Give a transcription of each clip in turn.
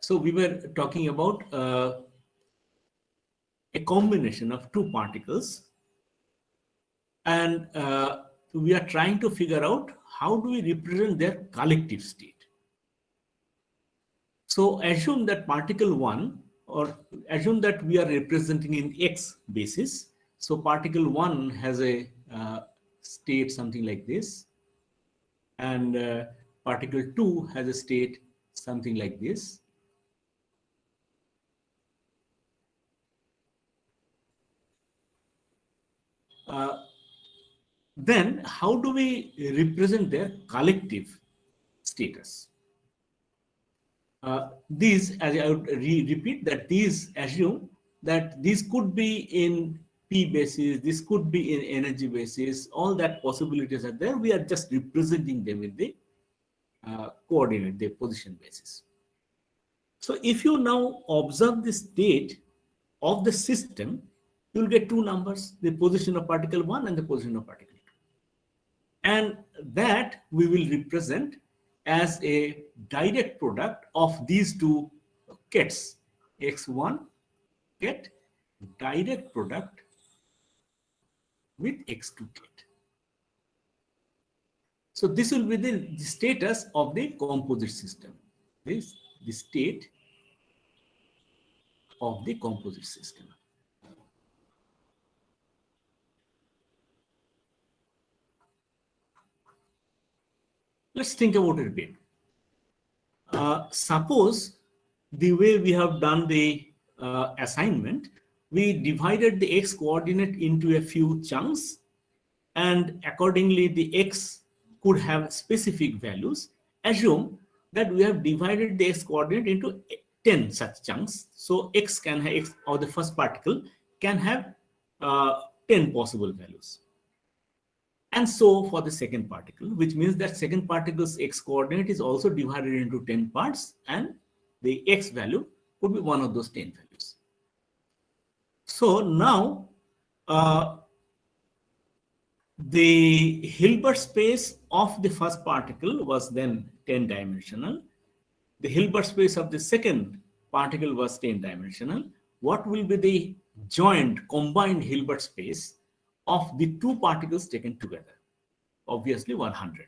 So we were talking about a combination of two particles, and we are trying to figure out how do we represent their collective state. So assume that particle 1, or assume that we are representing in X basis. So particle 1 has a state something like this, and particle 2 has a state something like this. Then how do we represent their collective status? These, as I would repeat, that these assume that these could be in P basis, this could be in energy basis, all that possibilities are there. We are just representing them in the coordinate, the position basis. So if you now observe the state of the system, you will get two numbers, the position of particle 1 and the position of particle 2. And that we will represent as a direct product of these two kets, X1 ket direct product with X2 ket. So this will be the status of the composite system. This is the state of the composite system. Let's think about it a bit. Suppose the way we have done the assignment, we divided the X coordinate into a few chunks, and accordingly the X could have specific values. Assume that we have divided the X coordinate into 10 such chunks. So X can have X, or the first particle can have 10 possible values. And so for the second particle, which means that second particle's X coordinate is also divided into 10 parts, and the X value could be one of those 10 values. So now the Hilbert space of the first particle was then 10-dimensional. The Hilbert space of the second particle was 10-dimensional. What will be the joint combined Hilbert space of the two particles taken together? Obviously 100.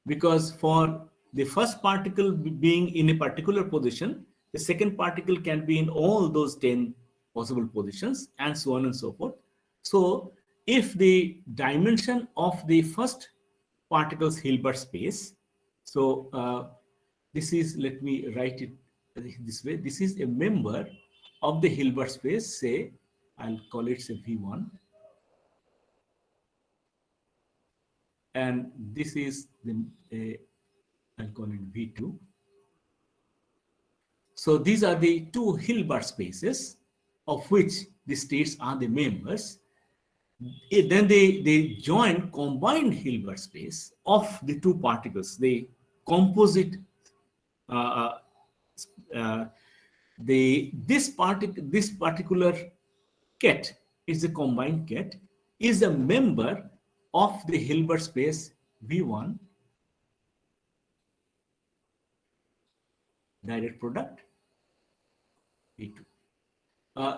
Because for the first particle being in a particular position, the second particle can be in all those 10 possible positions, and so on and so forth. So if the dimension of the first particle's Hilbert space, so this is, let me write it this way, this is a member of the Hilbert space, say I'll call it say V1, and this is the I'll call it V2. So these are the two Hilbert spaces of which the states are the members. Then they join combined Hilbert space of the two particles, the composite this particular ket is a combined ket, is a member of the Hilbert space V1 direct product V2.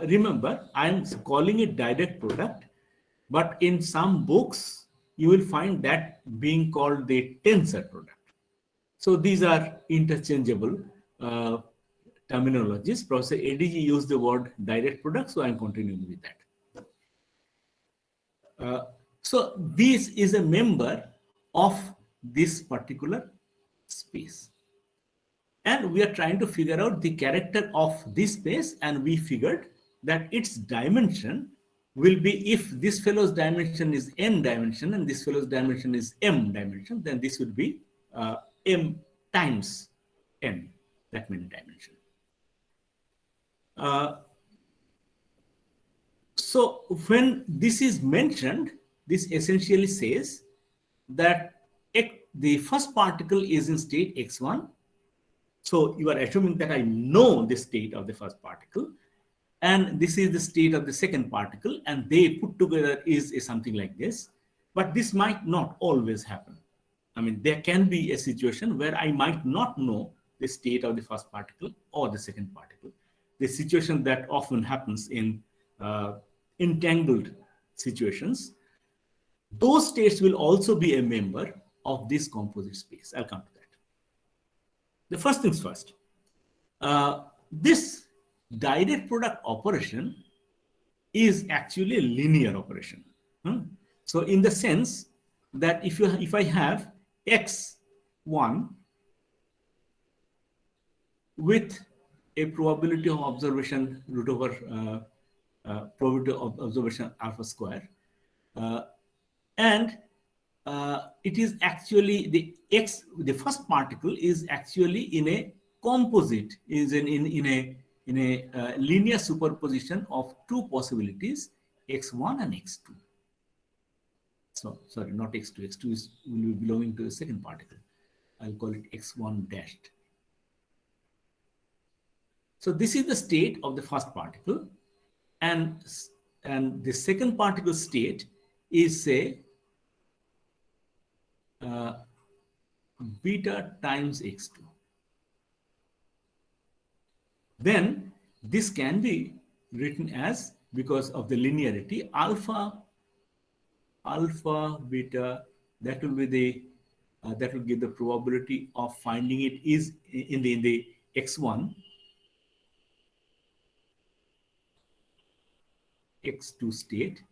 Remember, I am calling it direct product, but in some books you will find that being called the tensor product. So these are interchangeable terminologies. Professor ADG used the word direct product, so I am continuing with that. So this is a member of this particular space. And we are trying to figure out the character of this space, and we figured that its dimension will be, if this fellow's dimension is n dimension and this fellow's dimension is m dimension, then this would be m times n, that many dimension. So when this is mentioned, this essentially says that the first particle is in state x1. So you are assuming that I know the state of the first particle, and this is the state of the second particle, and they put together is something like this. But this might not always happen. I mean, there can be a situation where I might not know the state of the first particle or the second particle. The situation that often happens in entangled situations, those states will also be a member of this composite space. I'll come to that. The first things first, this direct product operation is actually a linear operation. So in the sense that if I have x1 with a probability of observation root over probability of observation alpha square, and it is actually the first particle is actually in a composite, is in a linear superposition of two possibilities, x1 and x2. So sorry, not x2. x2 will be belonging to the second particle. I'll call it x1 dashed. So this is the state of the first particle, and the second particle state is, say, beta times x2. Then this can be written as, because of the linearity, alpha beta, that will be the that will give the probability of finding it is in the x1 x2 state.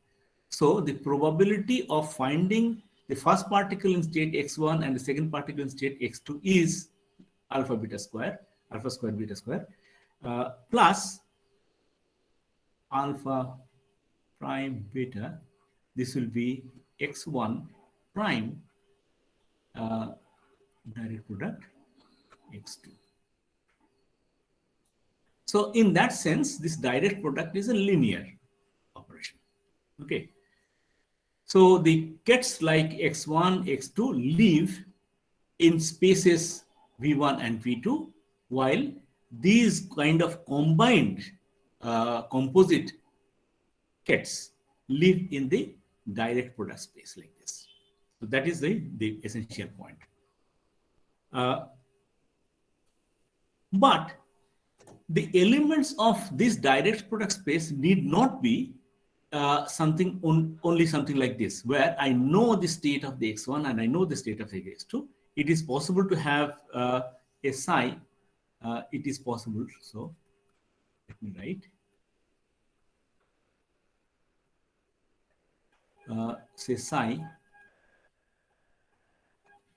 So the probability of finding the first particle in state x1 and the second particle in state x2 is alpha square beta square, plus alpha prime beta. This will be x1 prime direct product x2. So in that sense, this direct product is a linear operation. Okay. So the kets like x1, x2 live in spaces v1 and v2, while these kind of combined composite kets live in the direct product space like this. So that is the essential point. But the elements of this direct product space need not be only something like this, where I know the state of the x1 and I know the state of the x2. It is possible to have a psi. It is possible. So let me write. Say psi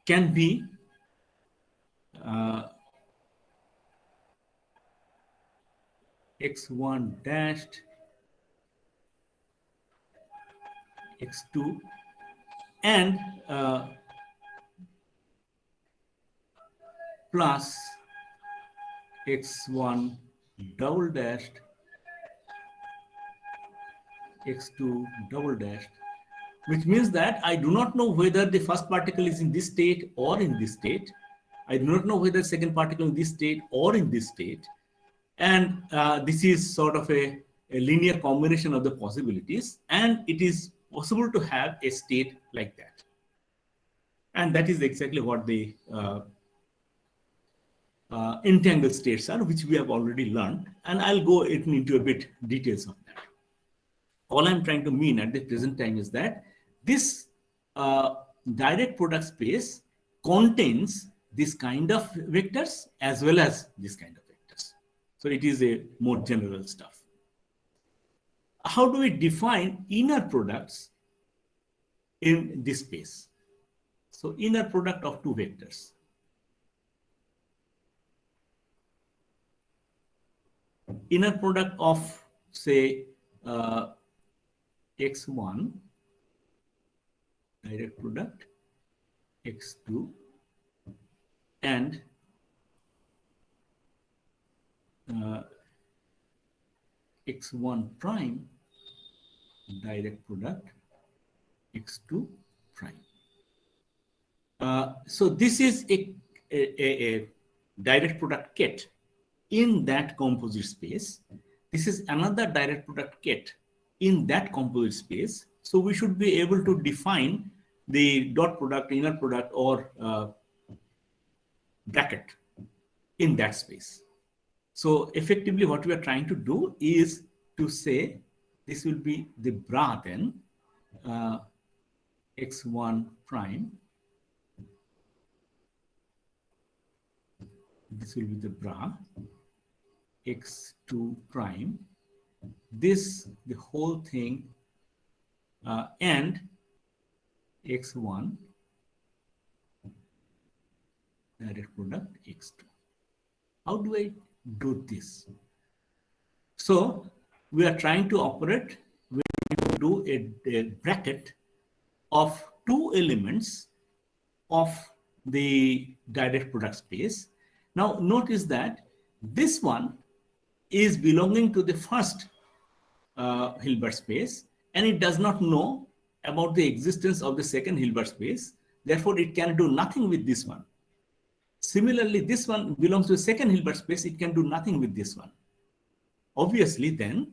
can be x1 dashed, x2, and plus x1 double dashed, x2 double dashed, which means that I do not know whether the first particle is in this state or in this state. I do not know whether the second particle in this state or in this state. And this is sort of a linear combination of the possibilities, and it is possible to have a state like that. And that is exactly what the entangled states are, which we have already learned. And I'll go into a bit details of that. All I'm trying to mean at the present time is that this direct product space contains this kind of vectors as well as this kind of vectors. So it is a more general stuff. How do we define inner products in this space? So inner product of two vectors. Inner product of, say, x1 direct product x2 and x1 prime direct product x2 prime. So this is a direct product ket in that composite space. This is another direct product ket in that composite space. So we should be able to define the dot product, inner product, or bracket in that space. So effectively what we are trying to do is to say this will be the bra then, x1 prime. This will be the bra, x2 prime. This, the whole thing, and x1 direct product x2. How do I do this? So we are trying to operate, we do a bracket of two elements of the direct product space. Now notice that this one is belonging to the first Hilbert space, and it does not know about the existence of the second Hilbert space. Therefore, it can do nothing with this one. Similarly, this one belongs to the second Hilbert space. It can do nothing with this one. Obviously, then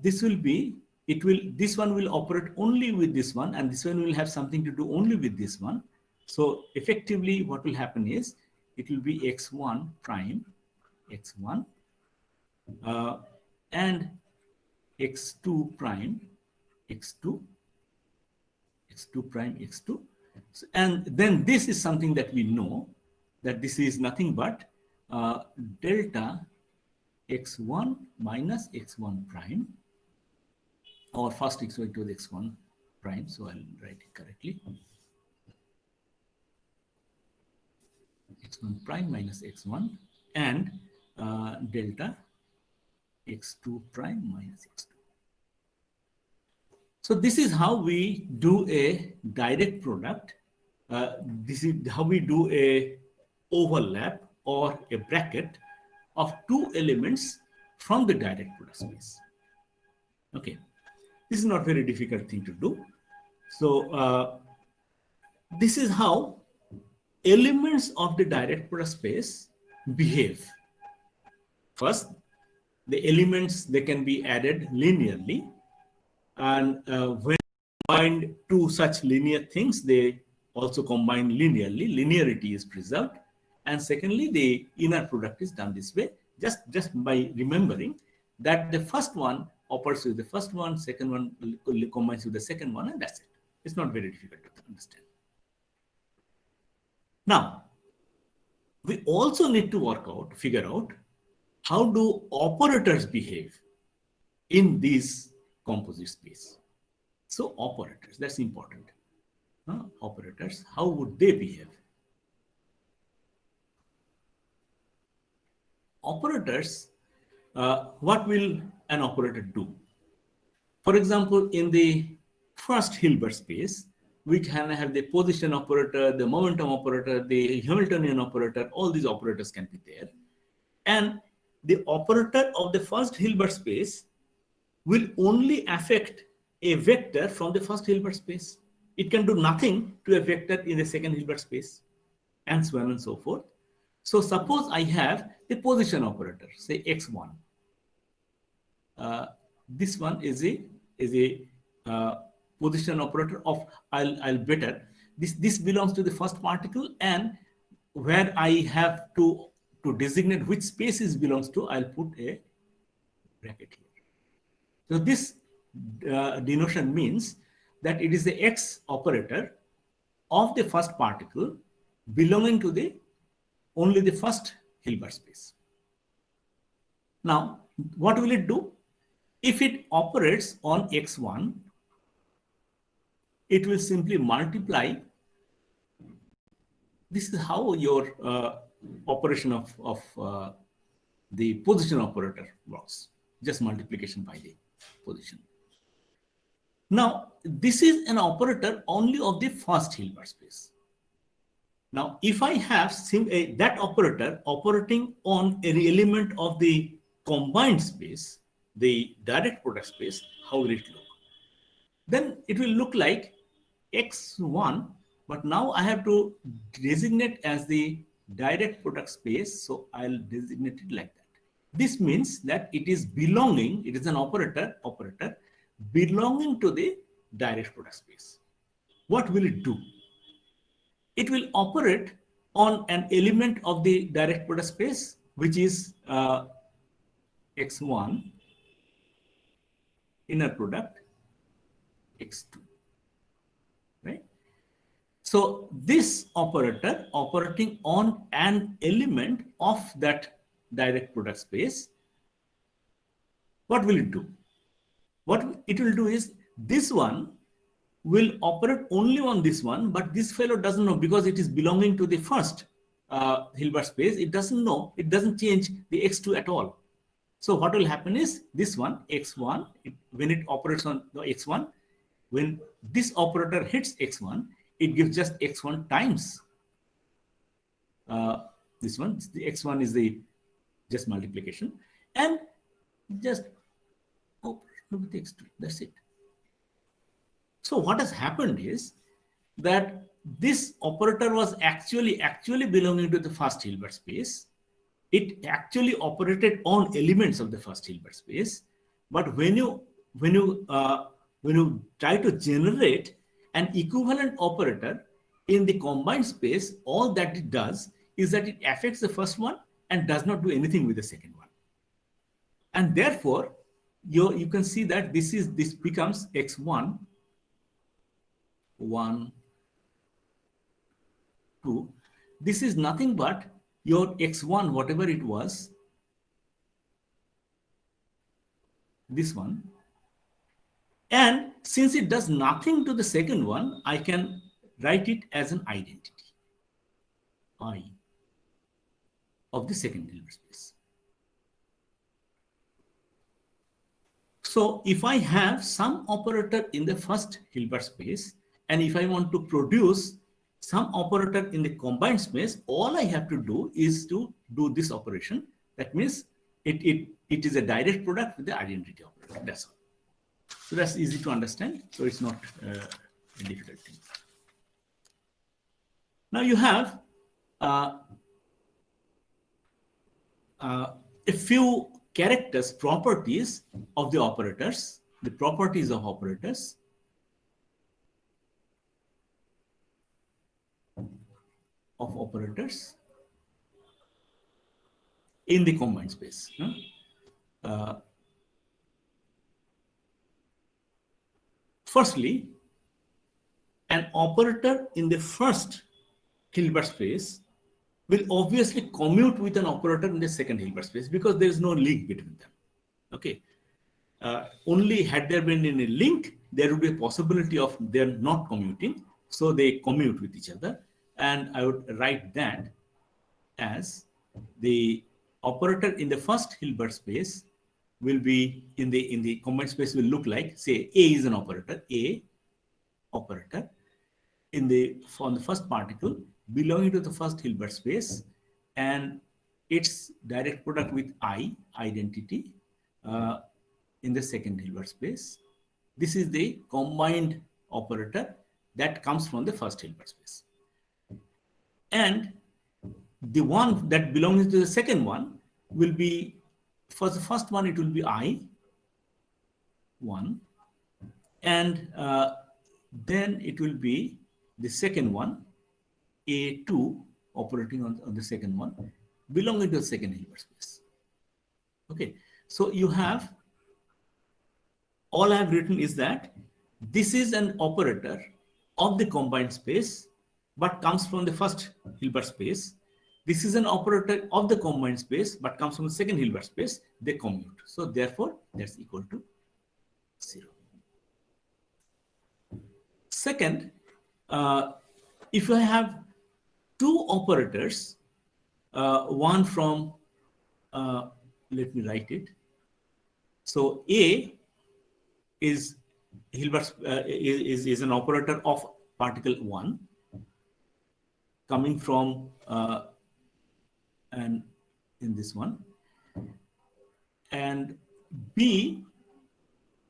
this one will operate only with this one, and this one will have something to do only with this one. So effectively, what will happen is it will be x1 prime, x1, and x2 prime, x2, x2 prime, x2. So, and then this is something that we know, that this is nothing but delta x1 minus x1 prime, or first x equal to x1 prime. So I'll write it correctly. x1 prime minus x1 and delta x2 prime minus x2. So this is how we do a direct product. This is how we do a overlap or a bracket of two elements from the direct product space. Okay, this is not very difficult thing to do. So this is how elements of the direct product space behave. First, the elements, they can be added linearly, and when combined two such linear things, they also combine linearly. Linearity is preserved. And secondly, the inner product is done this way, just by remembering that the first one operates with the first one, second one combines with the second one, and that's it. It's not very difficult to understand. Now, we also need to figure out how do operators behave in this composite space. So operators, that's important. Operators, how would they behave? Operators, what will an operator do? For example, in the first Hilbert space, we can have the position operator, the momentum operator, the Hamiltonian operator, all these operators can be there. And the operator of the first Hilbert space will only affect a vector from the first Hilbert space. It can do nothing to a vector in the second Hilbert space, and so on and so forth. So suppose I have the position operator, say x1. This one is a position operator of, I'll better. This belongs to the first particle, and where I have to designate which space it belongs to, I'll put a bracket here. So this denotation means that it is the x operator of the first particle belonging to only the first Hilbert space. Now, what will it do? If it operates on x1, it will simply multiply. This is how your operation of the position operator works, just multiplication by the position. Now, this is an operator only of the first Hilbert space. Now, if I have that operator operating on an element of the combined space, the direct product space, how will it look? Then it will look like x1, but now I have to designate as the direct product space, so I'll designate it like that. This means that it is an operator belonging to the direct product space. What will it do? It will operate on an element of the direct product space, which is x1 inner product x2, right? So this operator operating on an element of that direct product space, what will it do? What it will do is this one will operate only on this one, but this fellow doesn't know because it is belonging to the first Hilbert space. It doesn't know, it doesn't change the x2 at all. So what will happen is this one, x1, when it operates on the x1, when this operator hits x1, it gives just x1 times this one. The x1 is the just multiplication, and just operation with x2. That's it. So what has happened is that this operator was actually belonging to the first Hilbert space. It actually operated on elements of the first Hilbert space. But when you try to generate an equivalent operator in the combined space, all that it does is that it affects the first one and does not do anything with the second one. And therefore, you can see that this becomes x1, 1, 2. This is nothing but your x1, whatever it was, this one. And since it does nothing to the second one, I can write it as an identity, I, of the second Hilbert space. So if I have some operator in the first Hilbert space, and if I want to produce some operator in the combined space, all I have to do is to do this operation. That means it is a direct product with the identity operator. That's all. So that's easy to understand. So it's not a difficult thing. Now you have a few characters, properties of the operators, the properties of operators. Of operators in the combined space. Firstly, an operator in the first Hilbert space will obviously commute with an operator in the second Hilbert space because there is no link between them. Okay. Only had there been any link, there would be a possibility of them not commuting. So they commute with each other. And I would write that as the operator in the first Hilbert space will be in the combined space will look like, say, A is an operator, A operator on the first particle belonging to the first Hilbert space, and its direct product with I, identity, in the second Hilbert space. This is the combined operator that comes from the first Hilbert space. And the one that belongs to the second one will be, for the first one, it will be I, 1. And then it will be the second one, A2, operating on the second one, belonging to the second Hilbert space. Okay, so you have, all I have written is that this is an operator of the combined space, but comes from the first Hilbert space. This is an operator of the combined space, but comes from the second Hilbert space. They commute. So therefore, that's equal to 0. Second, if I have two operators, one from, let me write it. So A is Hilbert's is an operator of particle 1 coming from and in this one, and B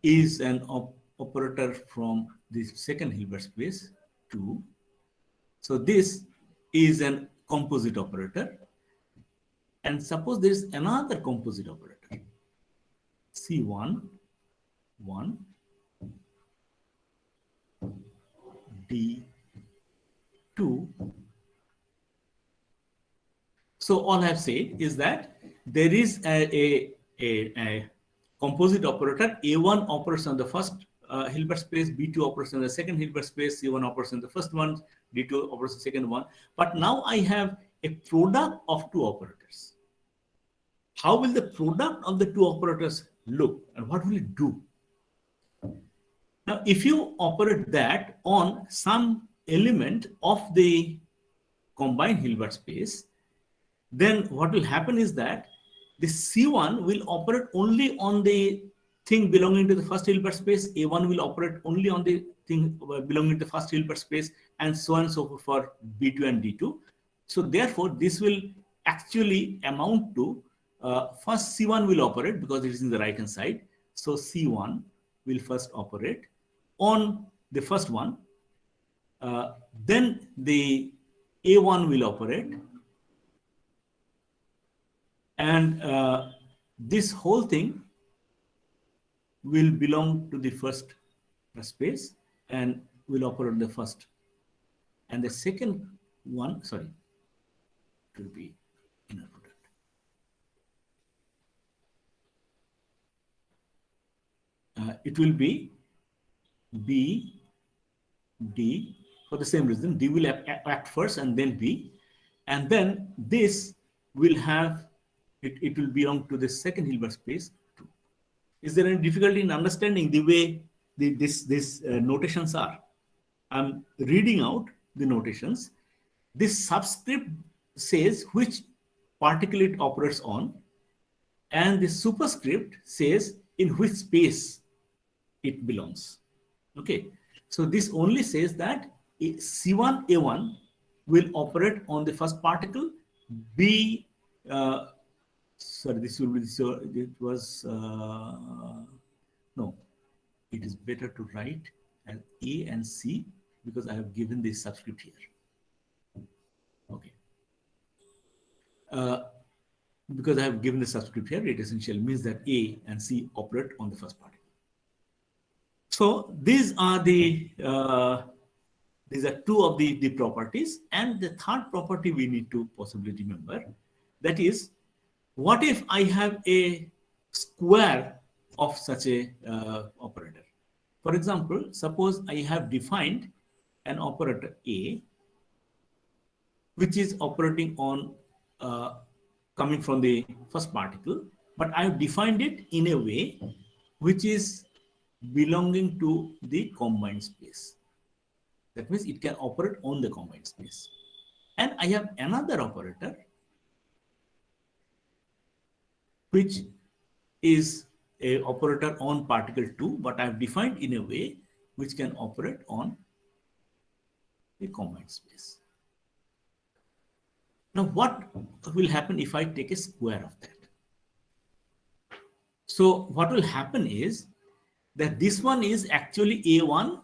is an operator from the second Hilbert space 2. So this is an composite operator, and suppose there is another composite operator, C1 1 D2 So all I have said is that there is a composite operator. A1 operates on the first Hilbert space, B2 operates on the second Hilbert space, C1 operates on the first one, D2 operates on the second one. But now I have a product of two operators. How will the product of the two operators look and what will it do? Now, if you operate that on some element of the combined Hilbert space, then what will happen is that the C1 will operate only on the thing belonging to the first Hilbert space, A1 will operate only on the thing belonging to the first Hilbert space, and so on and so forth for B2 and D2. So therefore, this will actually amount to first C1 will operate because it is in the right hand side. So C1 will first operate on the first one. Then the A1 will operate. And this whole thing will belong to the first space and will operate the first. And the second one, sorry, it will be inner product. It will be B, D, for the same reason. D will act first and then B. And then this will have, it will belong to the second Hilbert space too. Is there any difficulty in understanding the way these notations are? I'm reading out the notations. This subscript says which particle it operates on, and the superscript says in which space it belongs. Okay, so this only says that C1 A1 will operate on the first particle. B, sorry, this will be, so it was, no, it is better to write as A and C because I have given this subscript here. Okay. Because I have given the subscript here, it essentially means that A and C operate on the first particle. So these are two of the properties, and the third property we need to possibly remember, that is, what if I have a square of such a operator? For example, suppose I have defined an operator A, which is operating on coming from the first particle, but I have defined it in a way which is belonging to the combined space. That means it can operate on the combined space. And I have another operator which is a operator on particle 2, but I have defined in a way which can operate on the combined space. Now, what will happen if I take a square of that? So what will happen is that this one is actually A1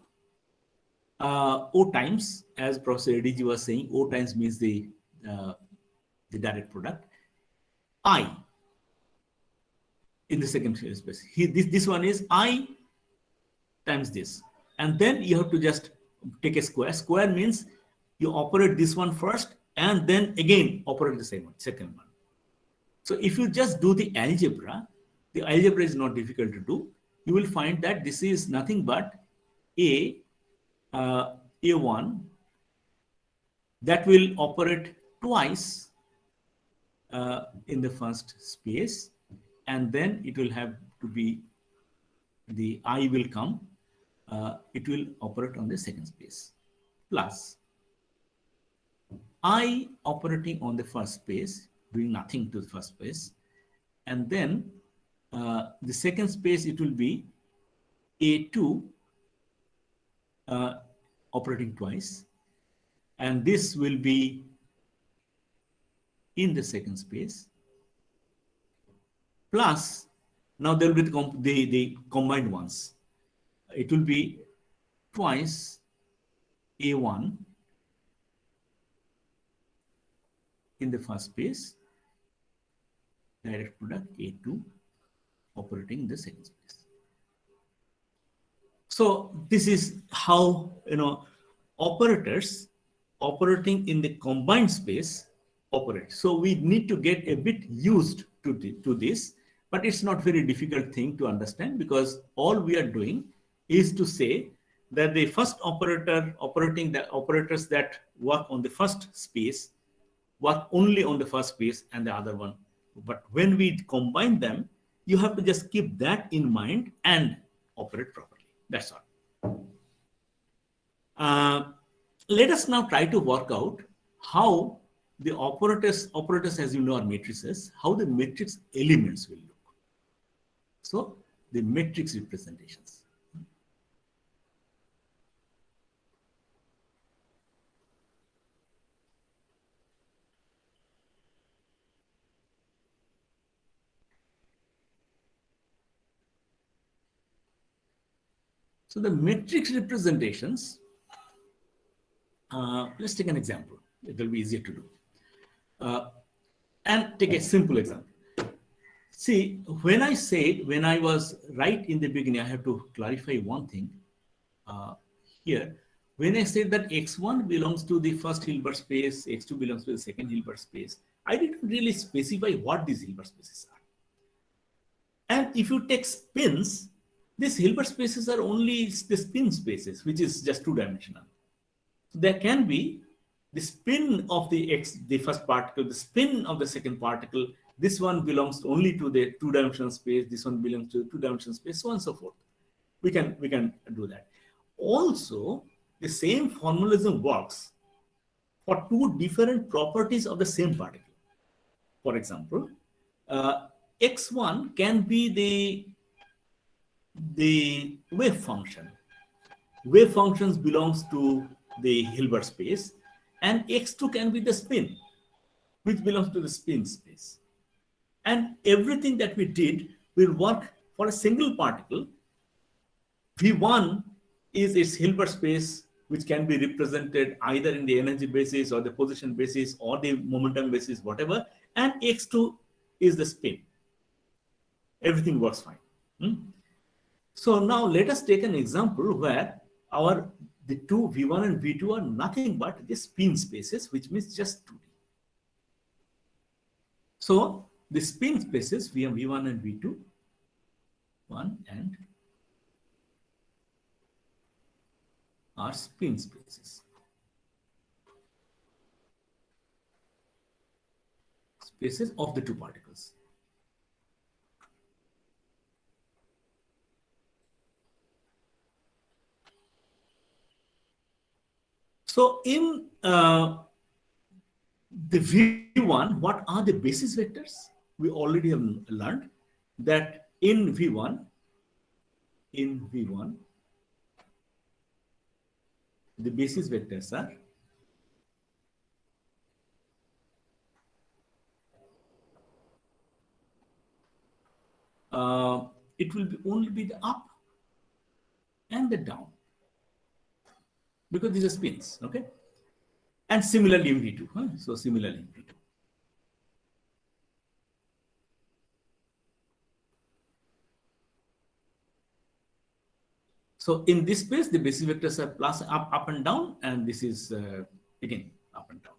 O times, as Professor ADG was saying, O times means the direct product, I in the second space. This one is I times this. And then you have to just take a square. Square means you operate this one first and then again operate the second one. So if you just do the algebra is not difficult to do. You will find that this is nothing but A1 that will operate twice in the first space, and then it will have to be the I will come, it will operate on the second space, plus I operating on the first space, doing nothing to the first space, and then the second space, it will be A2 operating twice, and this will be in the second space, plus now there will be the combined ones. It will be twice A1 in the first space, direct product A2 operating in the second space. So this is how, operators operating in the combined space operate. So we need to get a bit used to this, but it's not very difficult thing to understand, because all we are doing is to say that the first operator operating the operators that work on the first space work only on the first space and the other one. But when we combine them, you have to just keep that in mind and operate properly. That's all. Uh, Let us now try to work out how the operators, as you know, are matrices, how the matrix elements will look. So the matrix representations. So the matrix representations, let's take an example. It will be easier to do. And take a simple example. See, when I was right in the beginning, I have to clarify one thing here. When I said that X1 belongs to the first Hilbert space, X2 belongs to the second Hilbert space, I didn't really specify what these Hilbert spaces are. And if you take spins, these Hilbert spaces are only the spin spaces, which is just two-dimensional. So there can be the spin of the first particle, the spin of the second particle. This one belongs only to the two-dimensional space. This one belongs to the two-dimensional space, so on and so forth. We can do that. Also, the same formalism works for two different properties of the same particle. For example, x1 can be the wave function. Wave functions belongs to the Hilbert space, and x2 can be the spin, which belongs to the spin space. And everything that we did will work for a single particle. V1 is its Hilbert space, which can be represented either in the energy basis or the position basis or the momentum basis, whatever. And x2 is the spin. Everything works fine. So now let us take an example where the two V1 and V2 are nothing but the spin spaces, which means just 2D. So the spin spaces V1 and V2, 1 and are spin spaces. Spaces of the two particles. So in the V1, what are the basis vectors? We already have learned that in V1, the basis vectors are it will only be the up and the down, because these are spins, okay? And similarly in V2, so similarly in V2. So in this space, the basis vectors are plus up and down, and this is again up and down.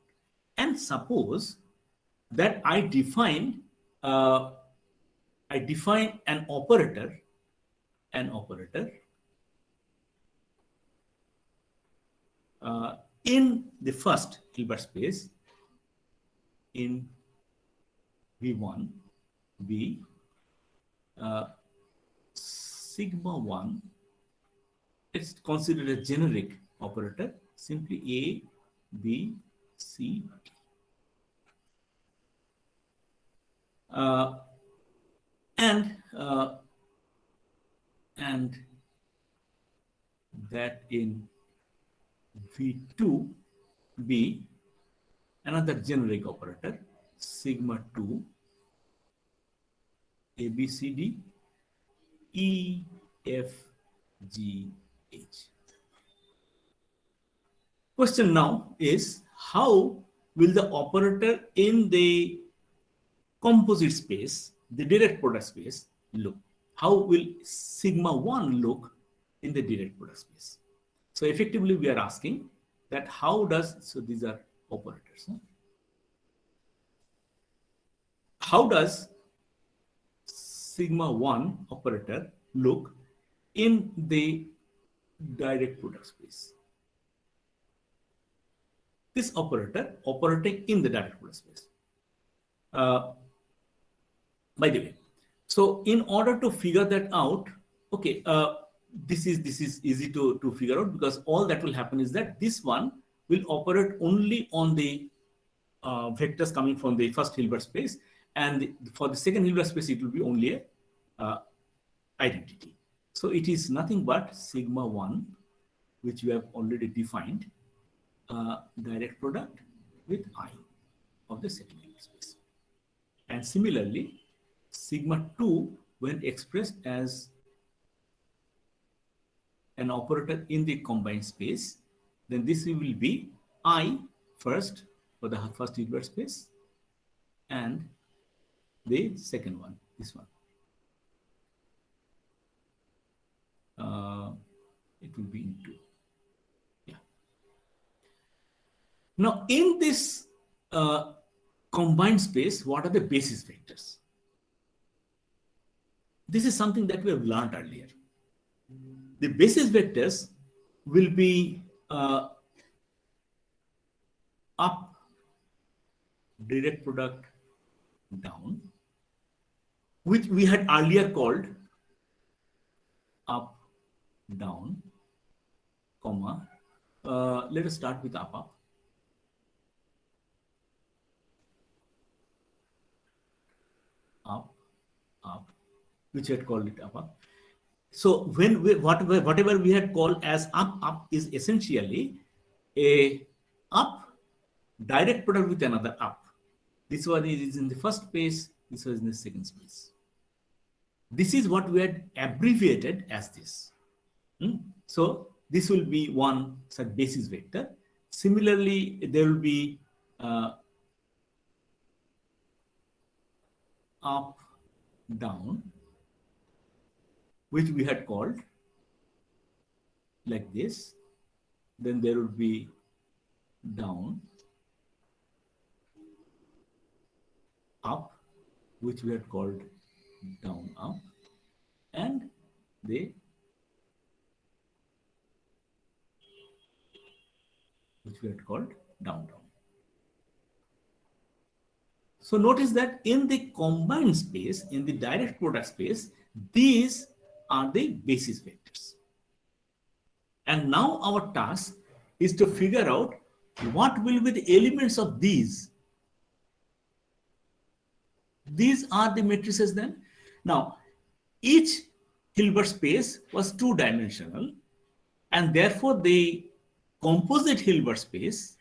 And suppose that I define an operator in the first Hilbert space in V1 be sigma 1. Let's consider a generic operator, simply A, B, C, D. And that in V2 be another generic operator, sigma 2, A, B, C, D, E, F, G, H. Question now is, how will the operator in the composite space, the direct product space, look? How will sigma 1 look in the direct product space? So effectively we are asking that how does, so these are operators. how does sigma 1 operator look in the direct product space? This operator operating in the direct product space. By the way, so in order to figure that out, okay, this is easy to figure out, because all that will happen is that this one will operate only on the vectors coming from the first Hilbert space, and for the second Hilbert space it will be only a identity. So it is nothing but sigma 1, which we have already defined, direct product with I of the second Hilbert space. And similarly, sigma 2, when expressed as an operator in the combined space, then this will be I first for the first Hilbert space, and the second one, this one. It will be in 2. Yeah. Now, in this combined space, what are the basis vectors? This is something that we have learned earlier. The basis vectors will be up, direct product, down, which we had earlier called up, down, comma. Let us start with up. Up, which we had called it up. So when whatever we had called as up is essentially a up direct product with another up. This one is in the first space, this one is in the second space. This is what we had abbreviated as this. So this will be one such basis vector. Similarly, there will be up, down, which we had called like this. Then there will be down, up, which we had called down, up, and which we had called down, down. So notice that in the combined space, in the direct product space, these are the basis vectors. And now our task is to figure out what will be the elements of these. These are the matrices then. Now, each Hilbert space was 2-dimensional, and therefore the composite Hilbert space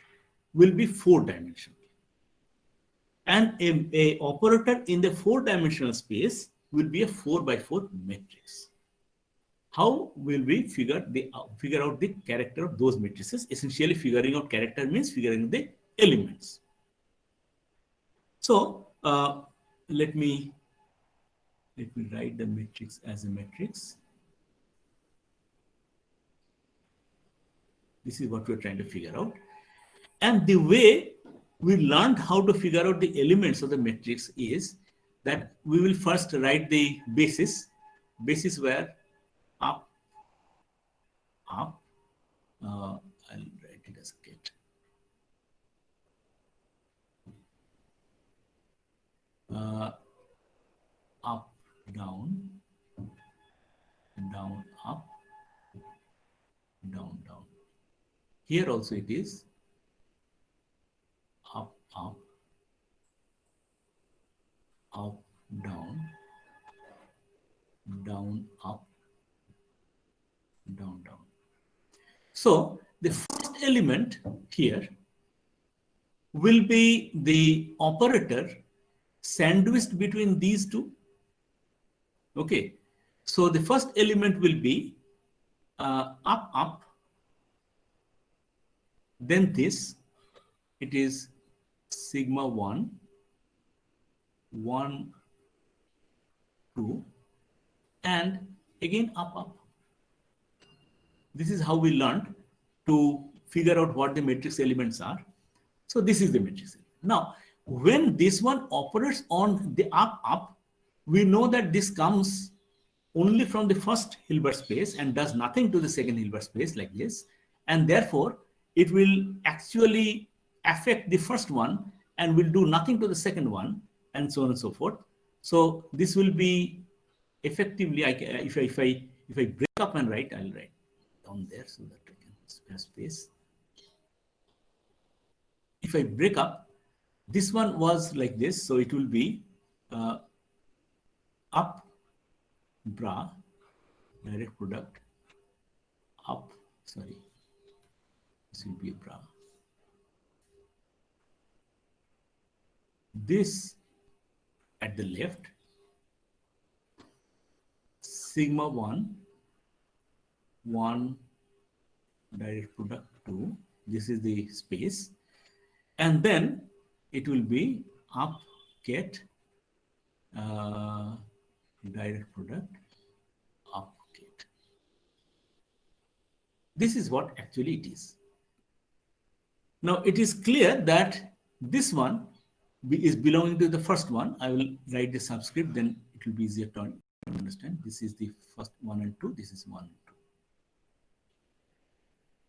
will be 4-dimensional. And a operator in the 4-dimensional space will be a 4x4 matrix. How will we figure out the character of those matrices? Essentially, figuring out character means figuring the elements. So let me write the matrix as a matrix. This is what we're trying to figure out. And the way we learned how to figure out the elements of the matrix is that we will first write the basis where up, I'll write it as get. Up, down, down, up, down, down. Here also it is up, up, up, down, down, up, down, down. So the first element here will be the operator sandwiched between these two. Okay, so the first element will be up, up, then this, it is sigma 1, 1, 2, and again up, up. This is how we learned to figure out what the matrix elements are. So this is the matrix. Now, when this one operates on the up, we know that this comes only from the first Hilbert space and does nothing to the second Hilbert space like this. And therefore, it will actually affect the first one and will do nothing to the second one, and so on and so forth. So this will be effectively, if I break up and write, I'll write down there so that I can spare space. If I break up, this one was like this, so it will be up bra direct product up, sorry, this will be a bra. This at the left, sigma 1 direct product 2, this is the space, and then it will be up get direct product up get. This is what actually it is. Now it is clear that this one is belonging to the first one. I will write the subscript, then it will be easier to understand. This is the first 1 and 2, this is 1 and 2.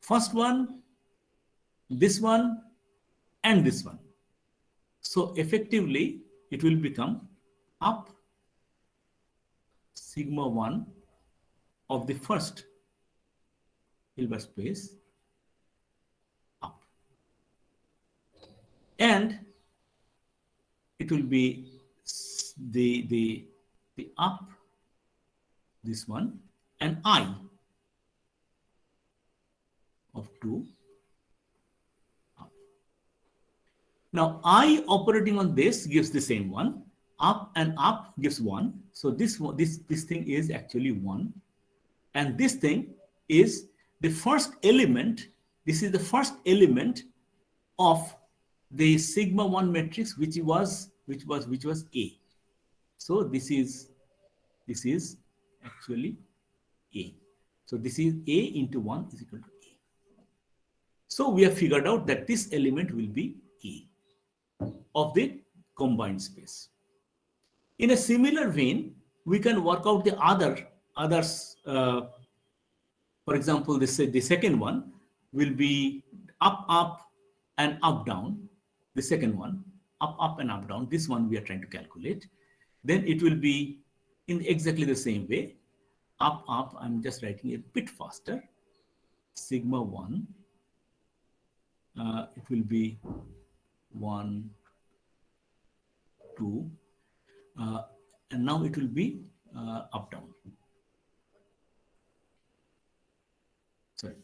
First one, this one, and this one. So effectively, it will become up sigma 1 of the first Hilbert space up. And it will be the up, this one, and I of 2 up. Now I operating on this gives the same one. Up and up gives 1. So this thing is actually 1, and this thing is the first element. This is the first element of the sigma 1 matrix, which was A. So this is actually A. So this is A into 1 is equal to A. So we have figured out that this element will be A of the combined space. In a similar vein, we can work out the others. For example, the second one will be up and up down. The second one, up and up down. This one we are trying to calculate. Then it will be in exactly the same way. Up. I'm just writing a bit faster. Sigma 1. It will be 1, 2. And now it will be up down. Sorry.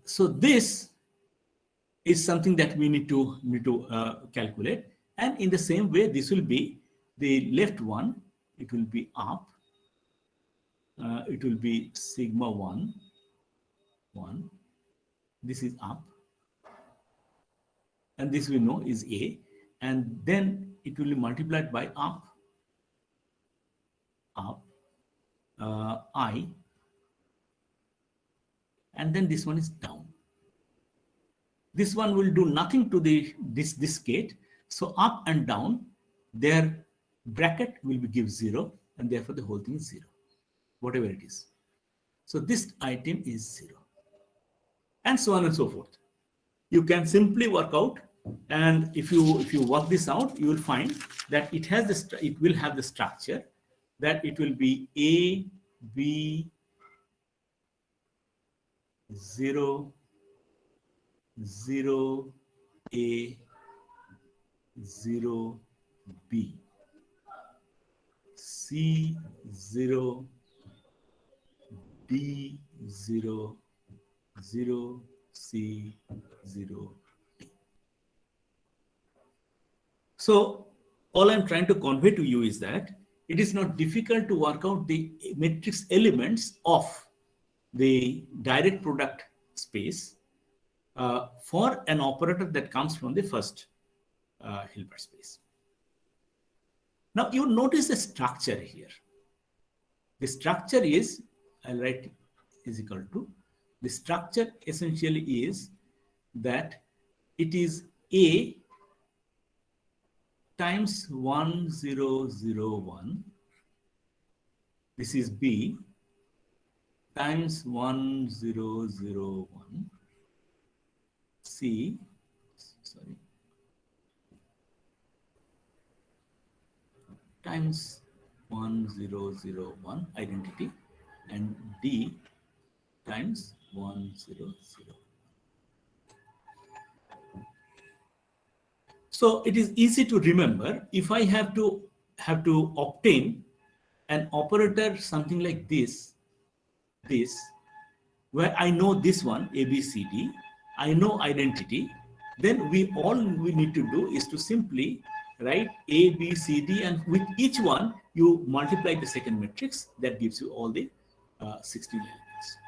So this is something that we need to calculate, and in the same way, this will be the left one. It will be up. It will be sigma 1. This is up, and this we know is A, and then it will be multiplied by up, I, and then this one is down. This one will do nothing to this gate. So up and down, their bracket will be give 0, and therefore the whole thing is 0, whatever it is. So this item is 0, and so on and so forth. You can simply work out, and if you work this out, you will find that it will have the structure that it will be A, B, 0, 0, A, 0, B, C, 0, D, 0, 0, C, 0, D. So all I'm trying to convey to you is that it is not difficult to work out the matrix elements of the direct product space for an operator that comes from the first Hilbert space. Now you notice the structure here. The structure is, I'll write is equal to The structure essentially is that it is A times 1001. This is B times 1001. C, sorry, times 1001 identity, and D times 100. So it is easy to remember. If I have to obtain an operator something like this, where I know this one A B C D, I know identity, then all we need to do is to simply write A B C D, and with each one you multiply the second matrix. That gives you all the 16 elements.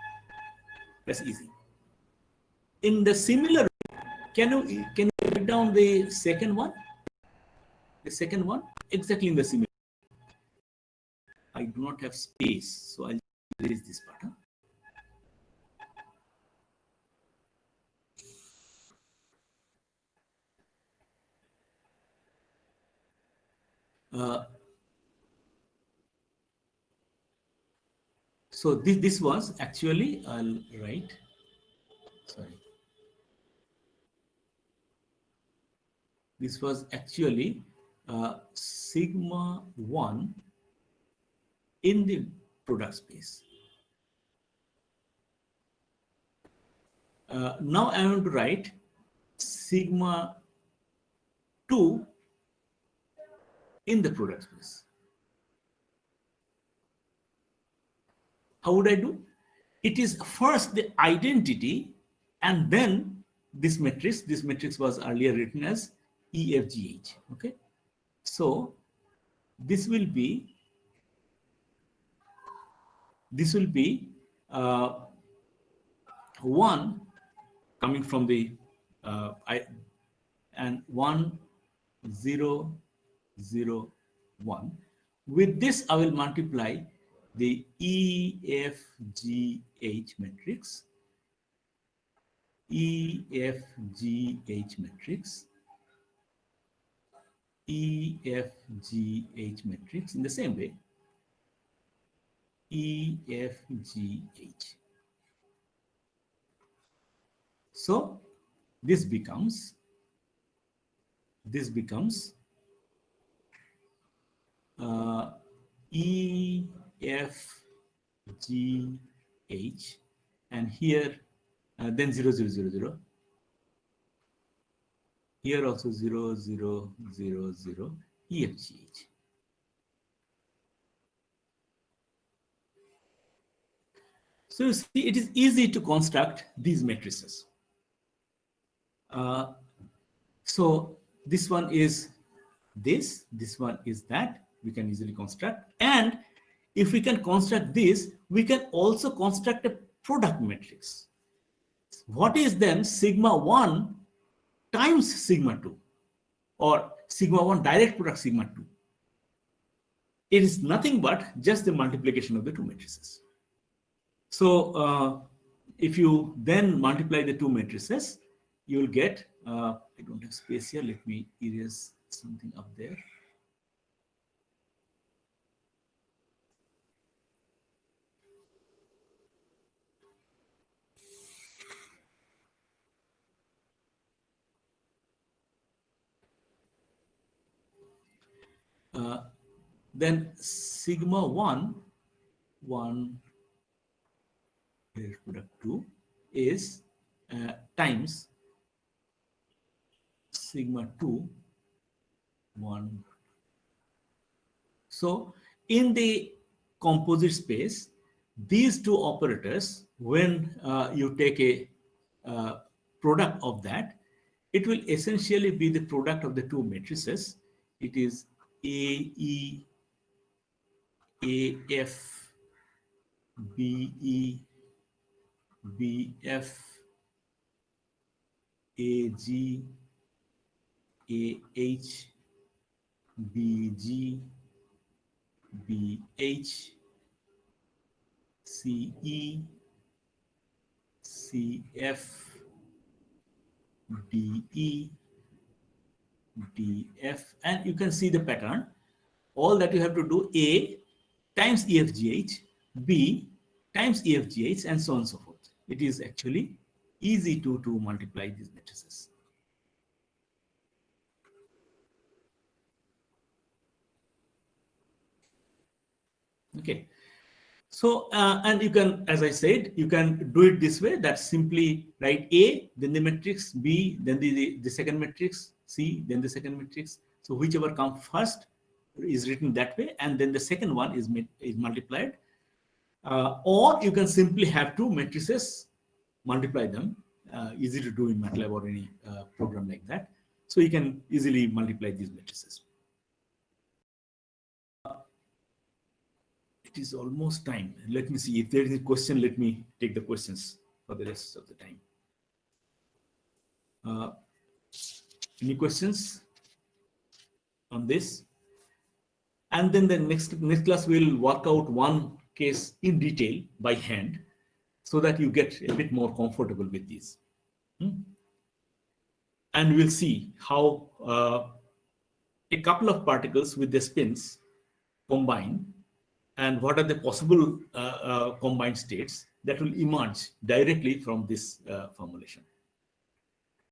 That's easy. In the similar way, can you write down the second one? The second one exactly in the similar. I do not have space, so I'll erase this part. So this was actually, I'll write, sorry. This was actually sigma 1 in the product space. Now I want to write sigma 2 in the product space. How would I do? It is first the identity and then this matrix. This matrix was earlier written as EFGH. Okay. So this will be uh, 1 coming from the and 1 0 0 1. With this I will multiply the EFGH matrix, EFGH matrix, EFGH matrix in the same way, EFGH. So this becomes EFGH, and here then 0 0 0 0. Here also 0 0 0 0 EFGH. So you see, it is easy to construct these matrices. So this one is this one is that. We can easily construct, and if we can construct this, we can also construct a product matrix. What is then sigma 1 times sigma 2, or sigma 1 direct product sigma 2? It is nothing but just the multiplication of the two matrices. So if you then multiply the two matrices, you will get, I don't have space here, let me erase something up there. Then sigma 1 product 2 is times sigma 2 1. So in the composite space, these two operators, when you take a product of that, it will essentially be the product of the two matrices. It is AE, AF, BE, BF, AG, AH, BG, BH, CE, CF, DE, DF, and you can see the pattern. All that you have to do, A times EFGH, B times EFGH, and so on and so forth. It is actually easy to multiply these matrices. Okay. So, and you can, as I said, you can do it this way. That simply write A, then the matrix, B, then the second matrix, C, then the second matrix. So whichever comes first is written that way, and then the second one is multiplied. Or you can simply have two matrices, multiply them. Easy to do in MATLAB or any program like that. So you can easily multiply these matrices. It is almost time. Let me see if there is a question. Let me take the questions for the rest of the time. Any questions on this? And then the next class we'll work out one case in detail by hand, so that you get a bit more comfortable with these. And we'll see how a couple of particles with the spins combine, and what are the possible combined states that will emerge directly from this formulation.